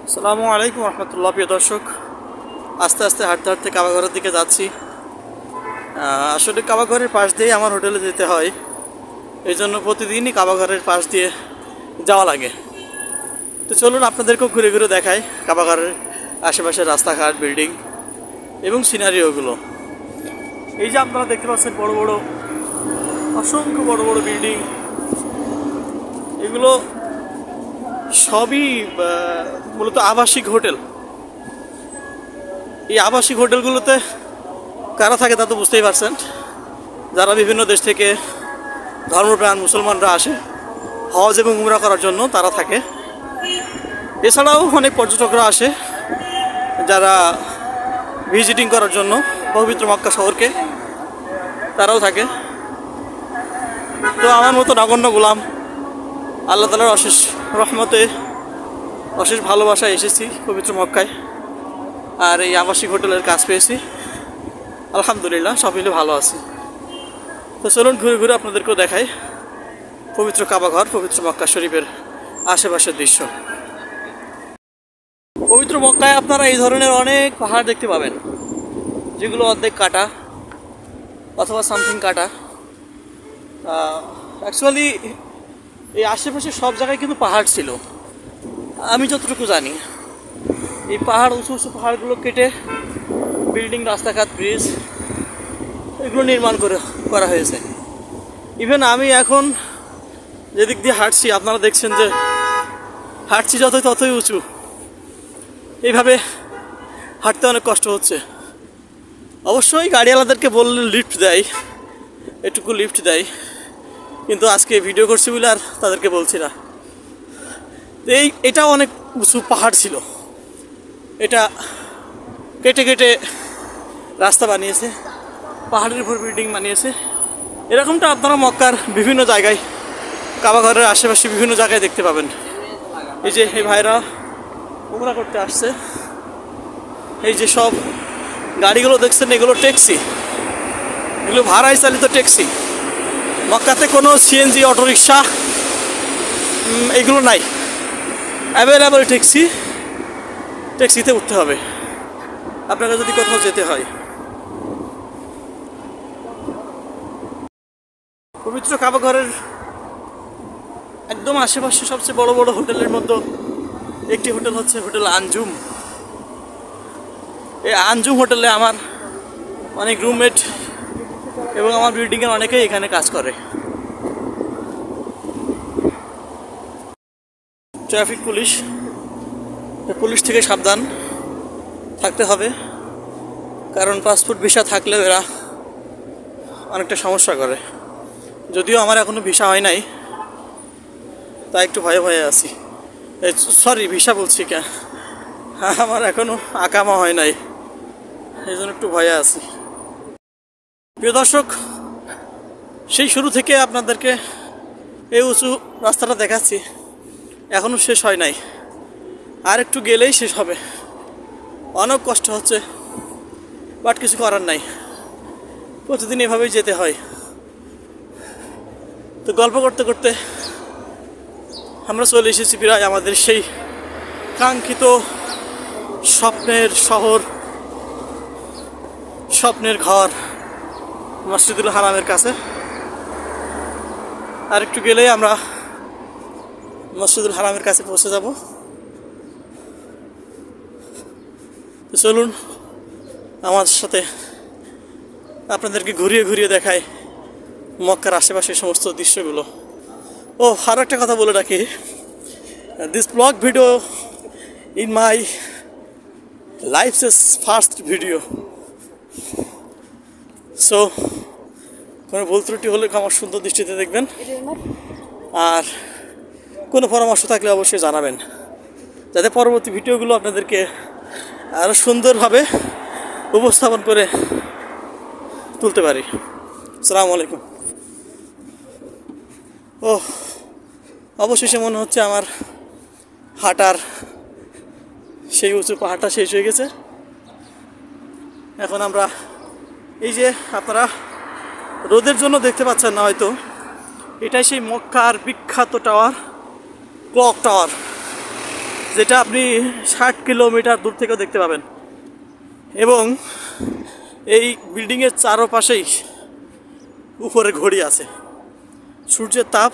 আসসালামু আলাইকুম রহমতুল্লাহ। প্রিয় দর্শক, আস্তে আস্তে হাঁটতে হাঁটতে কাবাঘরের দিকে যাচ্ছি। আসলে কাবাঘরের পাশ দিয়ে আমার হোটেলে যেতে হয়, এই জন্য প্রতিদিনই কাবাঘরের পাশ দিয়ে যাওয়া লাগে। তো চলুন আপনাদেরকেও ঘুরে ঘুরে দেখাই কাবাঘরের আশেপাশের রাস্তাঘাট, বিল্ডিং এবং সিনারিওগুলো। এই যে আপনারা দেখতে পাচ্ছেন বড় বড়, অসংখ্য বড় বড় বিল্ডিং, এগুলো সবই মূলত আবাসিক হোটেল। এই আবাসিক হোটেলগুলোতে কারা থাকে তা তো বুঝতেই পারছেন, যারা বিভিন্ন দেশ থেকে ধর্মপ্রাণ মুসলমানরা আসে হজ এবং উমরা করার জন্য, তারা থাকে। এছাড়াও অনেক পর্যটকরা আসে যারা ভিজিটিং করার জন্য পবিত্র মক্কা শহরকে, তারাও থাকে। তো আমার মতো নগণ্য গোলাম আল্লাহ তাআলার অশেষ রহমতে, অশেষ ভালোবাসায় এসেছি পবিত্র মক্কায়, আর এই আবাসিক হোটেলের কাজ পেয়েছি। আলহামদুলিল্লাহ, সব মিলে ভালো আছি। তো চলুন ঘুরে ঘুরে আপনাদেরকেও দেখাই পবিত্র কাবাঘর, পবিত্র মক্কা শরীফের আশেপাশের দৃশ্য। পবিত্র মক্কায় আপনারা এই ধরনের অনেক পাহাড় দেখতে পাবেন, যেগুলো অর্ধেক কাটা অথবা সামথিং কাটা। অ্যাকচুয়ালি এই আশেপাশে সব জায়গায় কিন্তু পাহাড় ছিল, আমি যতটুকু জানি। এই পাহাড়, উঁচু উঁচু পাহাড়গুলো কেটে বিল্ডিং, রাস্তাঘাট, ব্রিজ এগুলো নির্মাণ করা হয়েছে। ইভেন আমি এখন যেদিক দিয়ে হাঁটছি, আপনারা দেখছেন যে হাঁটছি যতই ততই উঁচু। এইভাবে হাঁটতে অনেক কষ্ট হচ্ছে। অবশ্যই গাড়িওয়ালাদেরকে বললে লিফট দেয়, এটুকু লিফট দেয়, কিন্তু আজকে ভিডিও করছি বলে আর তাদেরকে বলছি না। এটা অনেক উঁচু পাহাড় ছিল, এটা কেটে কেটে রাস্তা বানিয়েছে, পাহাড়ের উপর বিল্ডিং বানিয়েছে। এরকমটা আপনারা মক্কার বিভিন্ন জায়গায়, কাবাঘরের আশেপাশে বিভিন্ন জায়গায় দেখতে পাবেন। এই যে এই ভাইরা উমরা করতে আসছে, এই যে সব গাড়িগুলো দেখছেন, এগুলো ট্যাক্সি, এগুলো ভাড়ায় চালিত ট্যাক্সি। মক্কাতে কোনো সিএনজি, অটোরিকশা এগুলো নাই, অ্যাভেলেবল ট্যাক্সিতে উঠতে হবে আপনাকে যদি কোথাও যেতে হয়। পবিত্র কাবাঘরের একদম আশেপাশে সবচেয়ে বড় বড় হোটেলের মধ্যে একটি হোটেল হচ্ছে হোটেল আঞ্জুম। এই আঞ্জুম হোটেলে আমার অনেক রুমমেট এবং আমার বিল্ডিংয়ের অনেকেই এখানে কাজ করে। ট্রাফিক পুলিশ থেকে সাবধান থাকতে হবে, কারণ পাসপোর্ট ভিসা থাকলেও এরা অনেকটা সমস্যা করে। যদিও আমার এখনো ভিসা হয় নাই, তাই একটু ভয়ে ভয়ে আছি। সরি, ভিসা বলছি কেন, আমার এখনো আকামা হয় নাই, এই জন্য একটু ভয়ে আছি। প্রিয় দর্শক, সেই শুরু থেকে আপনাদেরকে এই উঁচু রাস্তাটা দেখাচ্ছি, এখনো শেষ হয় নাই, আর একটু গেলেই শেষ হবে। অনেক কষ্ট হচ্ছে, বাট কিছু করার নাই, প্রতিদিন এভাবেই যেতে হয়। তো গল্প করতে করতে আমরা চলে এসেছি প্রায় আমাদের সেই কাঙ্ক্ষিত স্বপ্নের শহর, স্বপ্নের ঘর, মসজিদুল হারামের কাছে। আর একটু গেলেই আমরা মসজিদুল হারামের কাছে পৌঁছে যাব। তো চলুন আমার সাথে আপনাদেরকে ঘুরিয়ে ঘুরিয়ে দেখায় মক্কার আশেপাশের সমস্ত দৃশ্যগুলো। ও, আরও একটা কথা বলে রাখি, this blog video in my life's first video, so কোনো ভুল ত্রুটি হলে আমার সুন্দর দৃষ্টিতে দেখবেন, আর কোনো পরামর্শ থাকলে অবশ্যই জানাবেন, যাতে পরবর্তী ভিডিওগুলো আপনাদেরকে আরও সুন্দরভাবে উপস্থাপন করে তুলতে পারি। আসসালামু আলাইকুম। ও, অবশেষে মনে হচ্ছে আমার হাঁটার সেই উঁচু পাহাড়টা শেষ হয়ে গেছে। এখন আমরা এই যে আপনারা রোদের জন্য দেখতে পাচ্ছেন না হয়তো, এটাই সেই মক্কার বিখ্যাত টাওয়ার, ক্লক টাওয়ার। যেটা আপনি 60 কিলোমিটার দূর থেকেও দেখতে পাবেন। এবং এই বিল্ডিংয়ের চারপাশেই উপরে ঘড়ি আছে। সূর্যের তাপ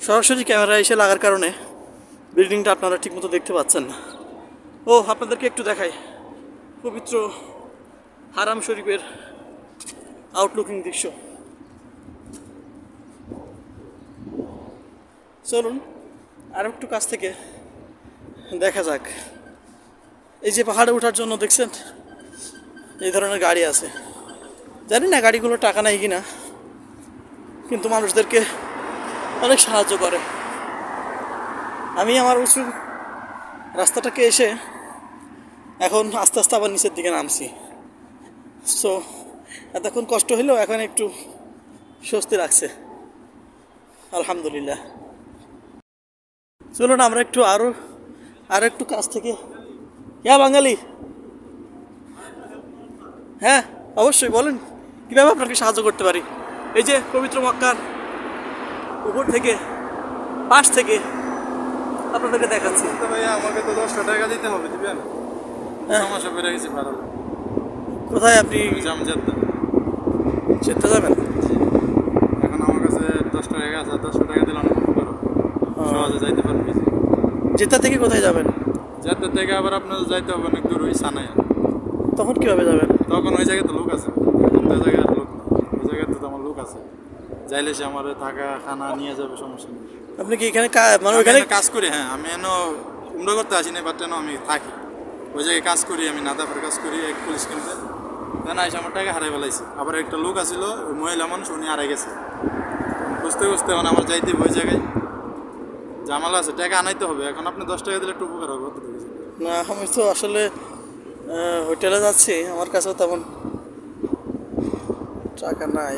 সরাসরি ক্যামেরায় এসে লাগার কারণে বিল্ডিংটা আপনারা ঠিকমতো দেখতে পাচ্ছেন না। ও আপনাদেরকে একটু দেখাই পবিত্র হারাম শরীফের আউটলুকিং দৃশ্য। চলুন আর একটু কাছ থেকে দেখা যাক। এই যে পাহাড়ে ওঠার জন্য দেখছেন এই ধরনের গাড়ি আছে। জানি না গাড়িগুলো টাকা নেয় কিনা, কিন্তু মানুষদেরকে অনেক সাহায্য করে। আমি আমার উঁচু রাস্তাটাকে এসে এখন আস্তে আস্তে আবার নিচের দিকে নামছি। সো এতক্ষণ কষ্ট হলেও এখন একটু স্বস্তি লাগছে, আলহামদুলিল্লাহ। চলুন আমরা একটু আরো একটু কাছ থেকে। বাঙালি, হ্যাঁ অবশ্যই বলেন কীভাবে আপনাকে সাহায্য করতে পারি। এই যে পবিত্র মক্কার উপর থেকে পাশ থেকে আপনাদেরকে দেখাচ্ছি। ভাইয়া আমাকে তো 10টা টাকা দিতে হবে, দিবেন? সমস্যা বেড়ে গেছে ভাড়া। কোথায় আপনি? যেতে যাবেন? এখন আমার কাছে 10 টাকা আছে, 10 টাকা দিলে অনেক উপকার হবে, সহজে যাইতে পারবি। জেদ্দা থেকে কোথায় যাবেন? জেদ্দা থেকে আবার আপনার যাইতে হবে অনেক দূর, ওই সানায়া। তখন কীভাবে যাবেন? তখন ওই জায়গাতে লোক আছে, ওই জায়গার লোক, ওই জায়গাতে তো আমার লোক আছে, যাইলে সে আমার থাকা খানা নিয়ে যাবে, সমস্যা নেই। আপনি কি এখানে মানে ওইখানে কাজ করি? হ্যাঁ, আমি উমরা করতে আসি না, বাট আমি থাকি ওই জায়গায় কাজ করি, আমি নাদাফের কাজ করি এক পুলিশ ক্যাম্পে। না এসে আমার টাকা হারাই ফেলাইছি। আবার একটা লোক আসছিল, ওই মহিলা মানুষ, উনি হারাই গেছে। খুঁজতে খুঁজতে এখন আমার যাইতে ওই জায়গায় জামালা আছে, টাকা আনাইতে হবে। এখন আপনি 10 টাকা দিলে একটু উপকার হবে। না আমি তো আসলে হোটেলে যাচ্ছি, আমার কাছেও তেমন টাকা নাই।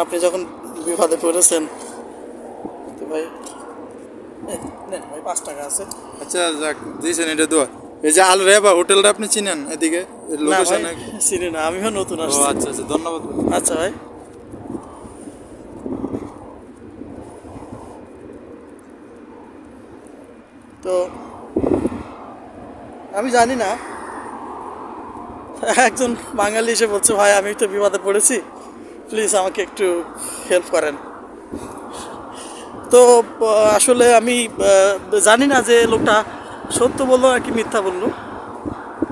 আপনি যখন বিপদে পড়েছেন তো ভাই নেন ভাই 5 টাকা আছে। আচ্ছা যাক, দিয়েছেন, এটা দোয়া। এই যে আল রেবা হোটেলটা আপনি চিনেন? এদিকে লোকেশনে চিনি না, আমিও নতুন আসছি। আচ্ছা আচ্ছা, ধন্যবাদ। আচ্ছা ভাই। তো আমি জানি না, একজন বাঙালি এসে বলছে ভাই আমি তো বিপদে পড়েছি, প্লিজ আমাকে একটু হেল্প করেন। তো আসলে আমি জানি না যে লোকটা সত্য বললো নাকি মিথ্যা বললো,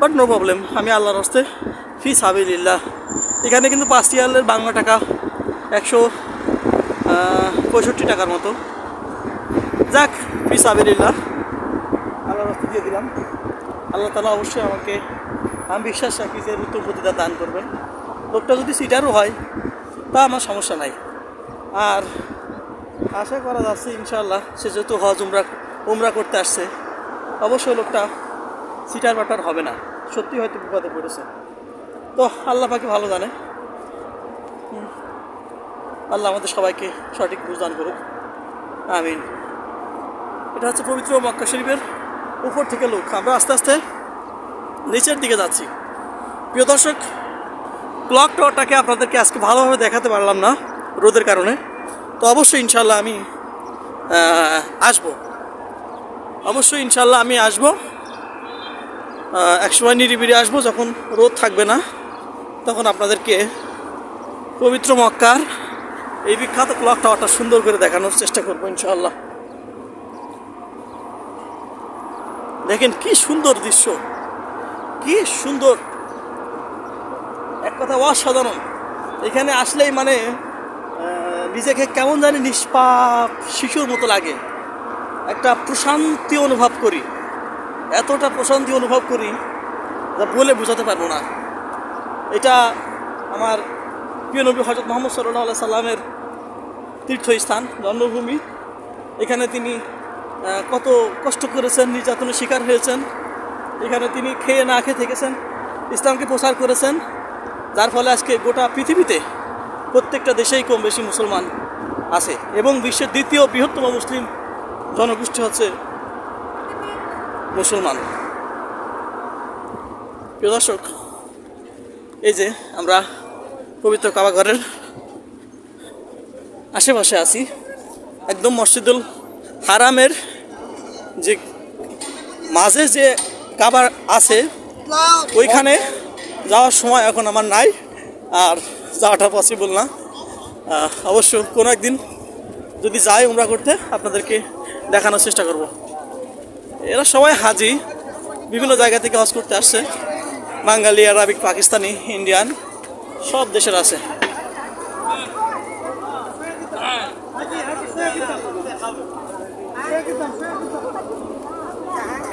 বাট নো প্রবলেম। আমি আল্লাহর হস্তে ফি সাবিলিল্লাহ। এখানে কিন্তু 5 রিয়ালের বাংলা টাকা 165 টাকার মতো। যাক, ফি সাবিলিল্লাহ, আল্লাহর হস্তে দিয়ে দিলাম। আল্লাহ তাআলা অবশ্যই আমাকে, আমি বিশ্বাস রাখি যে উত্তম প্রতিদান দান করবেন। লোকটা যদি সিটারও হয় তা আমার সমস্যা নাই। আর আশা করা যাচ্ছে ইনশাআল্লাহ সে যেহেতু হজ উমরা করতে আসছে, অবশ্যই লোকটা সিটার বাটার হবে না, সত্যি হয়তো বিপদে পড়েছে। তো আল্লাহ পাকে ভালো জানে। আল্লাহ আমাদের সবাইকে সঠিক বুঝ দান করুক, আমিন। এটা হচ্ছে পবিত্র মক্কা শরীফের উপর থেকে লোক। আমরা আস্তে আস্তে নিচের দিকে যাচ্ছি। প্রিয় দর্শক, ক্লক টাওয়ারটাকে আপনাদেরকে আজকে ভালোভাবে দেখাতে পারলাম না রোদের কারণে। তো অবশ্যই ইনশাল্লাহ আমি আসবো, অবশ্যই ইনশাল্লাহ আমি আসবো। একসময় নিরিবিলি আসবো, যখন রোদ থাকবে না, তখন আপনাদেরকে পবিত্র মক্কার এই বিখ্যাত ক্লক টাওয়ারটা সুন্দর করে দেখানোর চেষ্টা করবো ইনশাআল্লাহ। দেখেন কি সুন্দর দৃশ্য, কি সুন্দর, এক কথা অসাধারণ। এখানে আসলেই মানে নিজেকে কেমন জানি নিষ্পাপ শিশুর মতো লাগে, একটা প্রশান্তি অনুভব করি, এতটা প্রশান্তি অনুভব করি যা বলে বোঝাতে পারবো না। এটা আমার প্রিয় নবী হযরত মুহাম্মদ সাল্লাল্লাহু আলাইহি সাল্লামের তীর্থস্থান, জন্মভূমি। এখানে তিনি কত কষ্ট করেছেন, নির্যাতনের শিকার হয়েছেন। এখানে তিনি খেয়ে না খেয়ে থেকেছেন, ইসলামকে প্রচার করেছেন, যার ফলে আজকে গোটা পৃথিবীতে প্রত্যেকটা দেশেই কম বেশি মুসলমান আছে। এবং বিশ্বের দ্বিতীয় বৃহত্তম মুসলিম জনগোষ্ঠী হচ্ছে মুসলমান। প্রিয় দর্শক, এই যে আমরা পবিত্র কাবা ঘরের আশেপাশে আছি, একদম মসজিদুল হারামের যে মাঝে যে কাবা আছে ওইখানে যাওয়ার সময় এখন আমার নাই, আর যাওয়াটা পসিবল না। অবশ্য কোনো একদিন যদি যাই উমরা করতে আপনাদেরকে দেখানোর চেষ্টা করব। এরা সবাই হাজি, বিভিন্ন জায়গা থেকে হজ করতে আসছে, বাঙালি, আরবিক, পাকিস্তানি, ইন্ডিয়ান, সব দেশের আছে।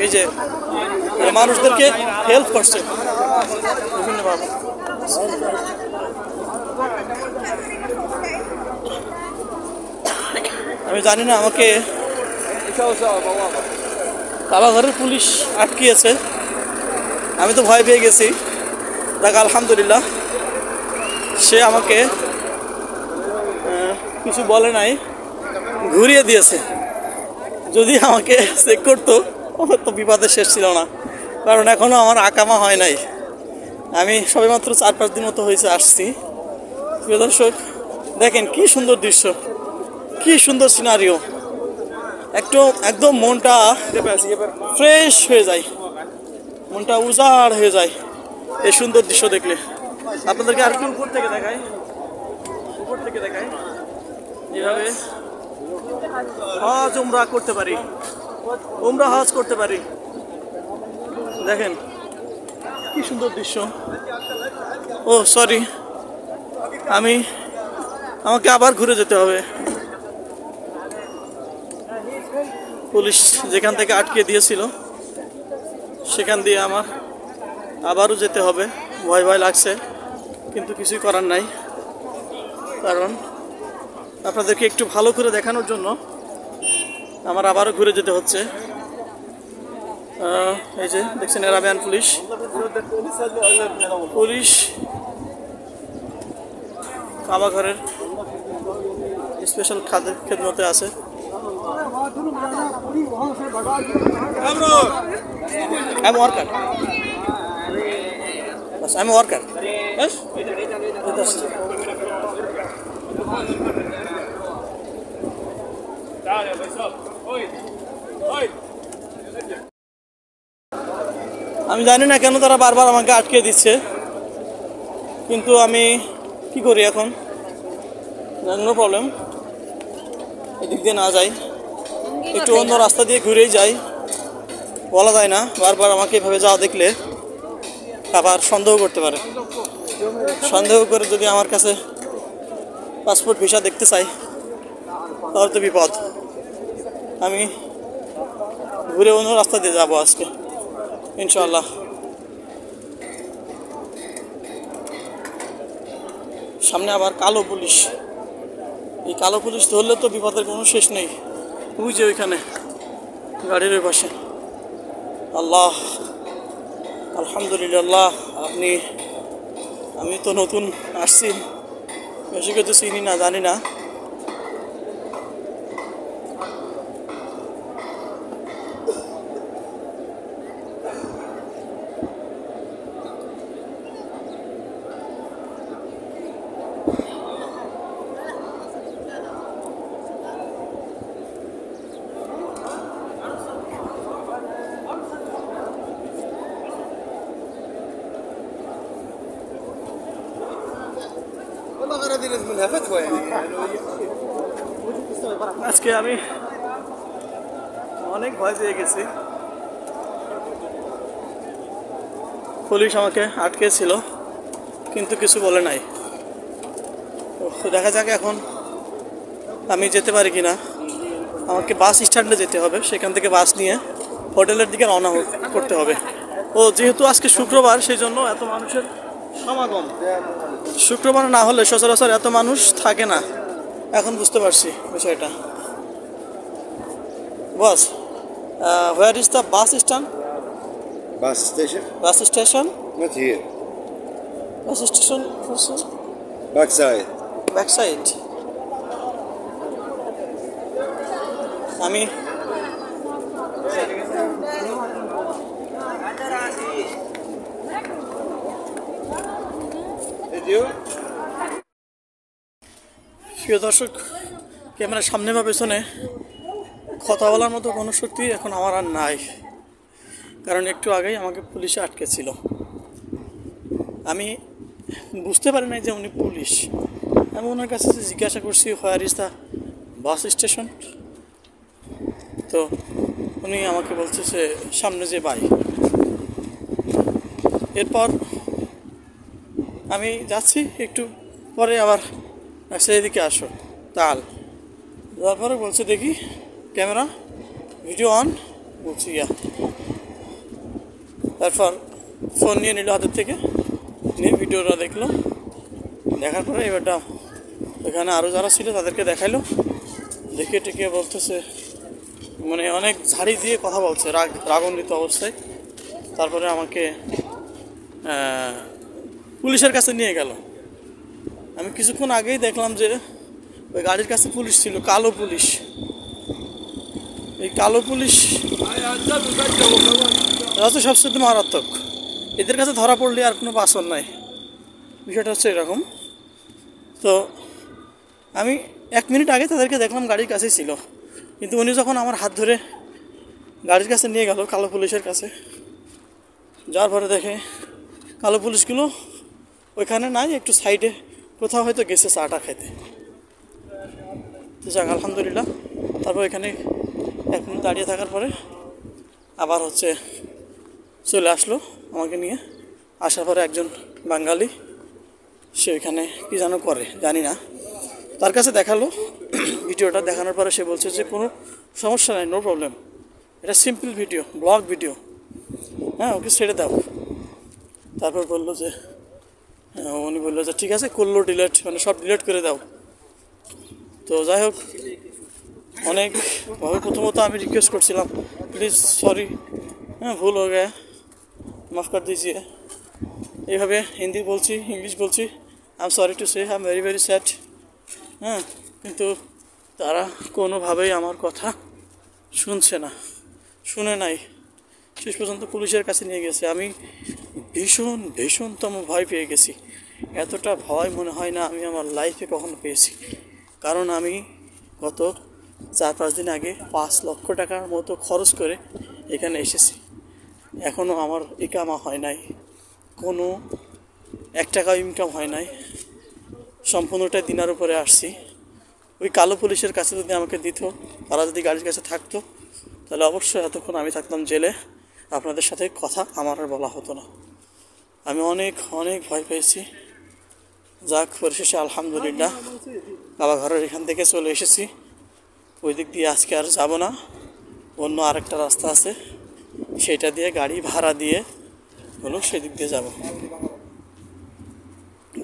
এই যে মানুষদেরকে হেল্প করছে বিভিন্নভাবে। আমি জানি না আমাকে কাবা ঘরের পুলিশ আটকিয়েছে, আমি তো ভয় পেয়ে গেছি। দেখ আলহামদুলিল্লাহ সে আমাকে কিছু বলে নাই, ঘুরিয়ে দিয়েছে। যদি আমাকে চেক করতো আমার তো বিপদের শেষ ছিল না, কারণ এখনও আমার আকামা হয় নাই। আমি সবেমাত্র 4-5 দিন মতো হয়েছে আসছি। প্রিয় দর্শক দেখেন কি সুন্দর দৃশ্য, কি সুন্দর সিনারিও, একদম মনটা ফ্রেশ হয়ে যায়, মনটা উজাড় হয়ে যায় এই সুন্দর দৃশ্য দেখলে। আপনাদেরকে আর একটু উপর থেকে দেখাই, এভাবে হজ উমরা করতে পারি, উমরা হজ করতে পারি। দেখেন কি সুন্দর দৃশ্য। ও সরি, আমাকে আবার ঘুরে যেতে হবে। পুলিশ যেখান থেকে আটকে দিয়েছিল সেখান দিয়ে আমার আবারও যেতে হবে। ভয় ভয় লাগছে, কিন্তু কিছুই করার নাই, কারণ আপনাদেরকে একটু ভালো করে দেখানোর জন্য আমার আবারও ঘুরে যেতে হচ্ছে। এই যে দেখছেন আরাবিয়ান পুলিশ কাবা ঘরের স্পেশাল খেদমতে আছে। I'm worker. Yes, I'm a worker. Yes? আমি জানি না কেন তারা বারবার আমাকে আটকে দিচ্ছে, কিন্তু আমি কি করি এখন? নো প্রবলেম, এদিক দিয়ে না যাই, একটু অন্য রাস্তা দিয়ে ঘুরেই যাই। বলা যায় না, বারবার আমাকে এভাবে যাওয়া দেখলে আবার সন্দেহ করতে পারে। সন্দেহ করে যদি আমার কাছে পাসপোর্ট ভিসা দেখতে চাই তাহলে তো বিপদ। আমি ঘুরে অন্য রাস্তা দিয়ে যাবো আজকে ইনশাআল্লাহ। সামনে আবার কালো পুলিশ, এই কালো পুলিশ ধরলে তো বিপদের কোনো শেষ নেই। ওই যে ওইখানে গাড়ির ওই পাশে। আল্লাহ আলহামদুলিল্লাহ। আমি তো নতুন আসছি, বেশি কিছু চিনি না, জানি না। আজকে আমি অনেক ভয় পেয়ে গেছি। পুলিশ আমাকে আটকেছিল কিন্তু কিছু বলে নাই। তো দেখা যাক এখন আমি যেতে পারি কিনা। আমাকে বাস স্ট্যান্ডে যেতে হবে, সেখান থেকে বাস নিয়ে হোটেলের দিকে রওনা করতে হবে। ও যেহেতু আজকে শুক্রবার সেই জন্য এত মানুষের সমাগম। শুক্রবার না হলে সচরাচর এত মানুষ থাকে না, এখন বুঝতে পারছি বিষয়টা। বস, where is the bus stand? Bus station? Bus station? Not here. Bus station? Backside. Backside. আমি video? প্রিয় দর্শক, ক্যামেরার সামনে বা পেছনে কথা বলার মতো কোনো শক্তি এখন আমার আর নাই, কারণ একটু আগেই আমাকে পুলিশে আটকেছিল। আমি বুঝতে পারি নাই যে উনি পুলিশ। আমি ওনার কাছে জিজ্ঞাসা করছি where is the bus station, তো উনি আমাকে বলছে যে সামনে যে বাই। এরপর আমি যাচ্ছি, একটু পরে আবার এদিকে আসো তাল, তারপরে বলছে দেখি ক্যামেরা ভিডিও অন, বলছি ইয়া। তারপর ফোন নিয়ে নিল হাতের থেকে, নিয়ে ভিডিওটা দেখলো। দেখার পরে এবারটা ওখানে আরও যারা ছিল তাদেরকে দেখাইলো, দেখে টেকে বলতেছে, মানে অনেক ঝাড়ি দিয়ে কথা বলছে রাগান্বিত অবস্থায়। তারপরে আমাকে পুলিশের কাছে নিয়ে গেল। আমি কিছুক্ষণ আগেই দেখলাম যে ওই গাড়ির কাছে পুলিশ ছিল, কালো পুলিশ। এই কালো পুলিশ হচ্ছে সবচেয়ে মারাত্মক। এদের কাছে ধরা পড়লে আর কোনো বাসন নাই, বিষয়টা হচ্ছে এরকম। তো আমি 1 মিনিট আগে তাদেরকে দেখলাম গাড়ির কাছেই ছিল, কিন্তু উনি যখন আমার হাত ধরে গাড়ির কাছে নিয়ে গেল কালো পুলিশের কাছে, যার পরে দেখে কালো পুলিশগুলো ওইখানে নাই, একটু সাইডে কোথাও হয়তো গেছে চাটা খেতে। তো যাক আলহামদুলিল্লাহ। তারপর এখানে 1 মিনিট দাঁড়িয়ে থাকার পরে আবার হচ্ছে চলে আসলো আমাকে নিয়ে। আসার পরে একজন বাঙালি, সে ওইখানে কী যেন করে জানি না, তার কাছে দেখালো। ভিডিওটা দেখানোর পরে সে বলছে যে কোনো সমস্যা নাই, নো প্রবলেম, এটা সিম্পল ভিডিও, ব্লগ ভিডিও, হ্যাঁ ওকে ছেড়ে দাও। তারপর বললো যে উনি বললো যে ঠিক আছে, করলো ডিলেট, মানে সব ডিলেট করে দাও। তো যাই হোক, অনেকভাবে প্রথমত আমি রিকোয়েস্ট করছিলাম, প্লিজ সরি, হ্যাঁ ভুল হয়ে গেছে, মাফ কর দিজিয়ে। এইভাবে হিন্দি বলছি, ইংলিশ বলছি, I am sorry to say, I am very very sad. হ্যাঁ, কিন্তু তারা কোনোভাবেই আমার কথা শুনছে না, শুনে নাই। শেষ পর্যন্ত পুলিশের কাছে নিয়ে গেছে। আমি ভীষণতম ভয় পেয়ে গেছি। এতটা ভয় মনে হয় না আমি আমার লাইফে কখনো পেয়েছি। কারণ আমি গত 4-5 দিন আগে 5 লক্ষ টাকার মতো খরচ করে এখানে এসেছি, এখনও আমার ইকামা হয় নাই, কোনো 1 টাকাও ইনকাম হয় নাই, সম্পূর্ণটা দিনার উপরে আসছি। ওই কালো পুলিশের কাছে যদি আমাকে দিত, তারা যদি গাড়ির কাছে থাকতো, তাহলে অবশ্যই এতক্ষণ আমি থাকতাম জেলে, আপনাদের সাথে কথা আমার আর বলা হতো না। আমি অনেক ভয় পেয়েছি। যাক, পরিশেষে আলহামদুলিল্লাহ বাবা ঘরের এখান থেকে চলে এসেছি। ওই দিক দিয়ে আজকে আর যাব না, অন্য আরেকটা রাস্তা আছে, সেটা দিয়ে গাড়ি ভাড়া দিয়ে হলো সেদিক দিয়ে যাব।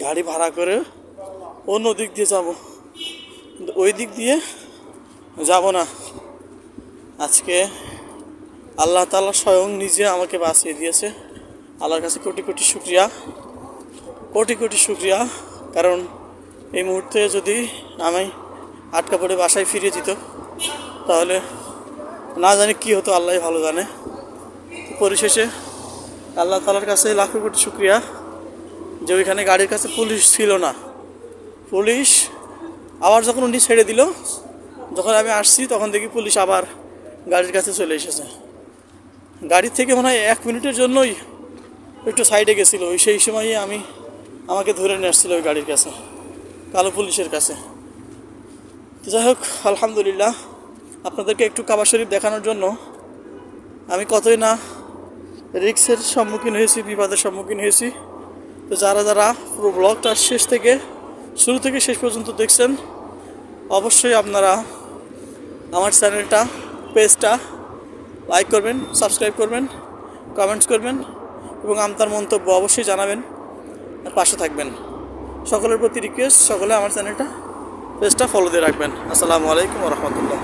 গাড়ি ভাড়া করে অন্য দিক দিয়ে যাব, কিন্তু ওই দিক দিয়ে যাব না। আজকে আল্লাহ তাআলা স্বয়ং নিজে আমাকে বাঁচিয়ে দিয়েছে। আল্লাহর কাছে কোটি কোটি শুকরিয়া। কারণ এই মুহূর্তে যদি আমি আটকা পড়ে বাসায় ফিরে যেত, তাহলে না জানি কী হতো, আল্লাহ ভালো জানে। পরিশেষে আল্লাহ তাআলার কাছে লাখো কোটি শুকরিয়া যে ওইখানে গাড়ির কাছে পুলিশ ছিল না। পুলিশ আবার যখন উনি ছেড়ে দিল, যখন আমি আসছি তখন দেখি পুলিশ আবার গাড়ির কাছে চলে এসেছে। গাড়ি থেকে মনে হয় 1 মিনিটের জন্যই একটু সাইডে গেছিলো, সেই সময়ই আমাকে ধরে নিয়ে আসছিলো ওই গাড়ির কাছে, কালো পুলিশের কাছে। তো যাই হোক আলহামদুলিল্লাহ, আপনাদেরকে একটু কাবা শরীফ দেখানোর জন্য আমি কতই না রিস্কের সম্মুখীন হয়েছি, বিপদের সম্মুখীন হয়েছি। তো যারা পুরো ব্লগটা শুরু থেকে শেষ পর্যন্ত দেখছেন, অবশ্যই আপনারা আমার চ্যানেলটা, পেজটা লাইক করবেন, সাবস্ক্রাইব করবেন, কমেন্টস করবেন এবং আপনার মন্তব্য অবশ্যই জানাবেন আর পাশে থাকবেন। সকলের প্রতি রিকোয়েস্ট, সকলে আমার চ্যানেলটা, পেজটা ফলো দিয়ে রাখবেন। আসসালামু আলাইকুম ওয়া রাহমাতুল্লাহ।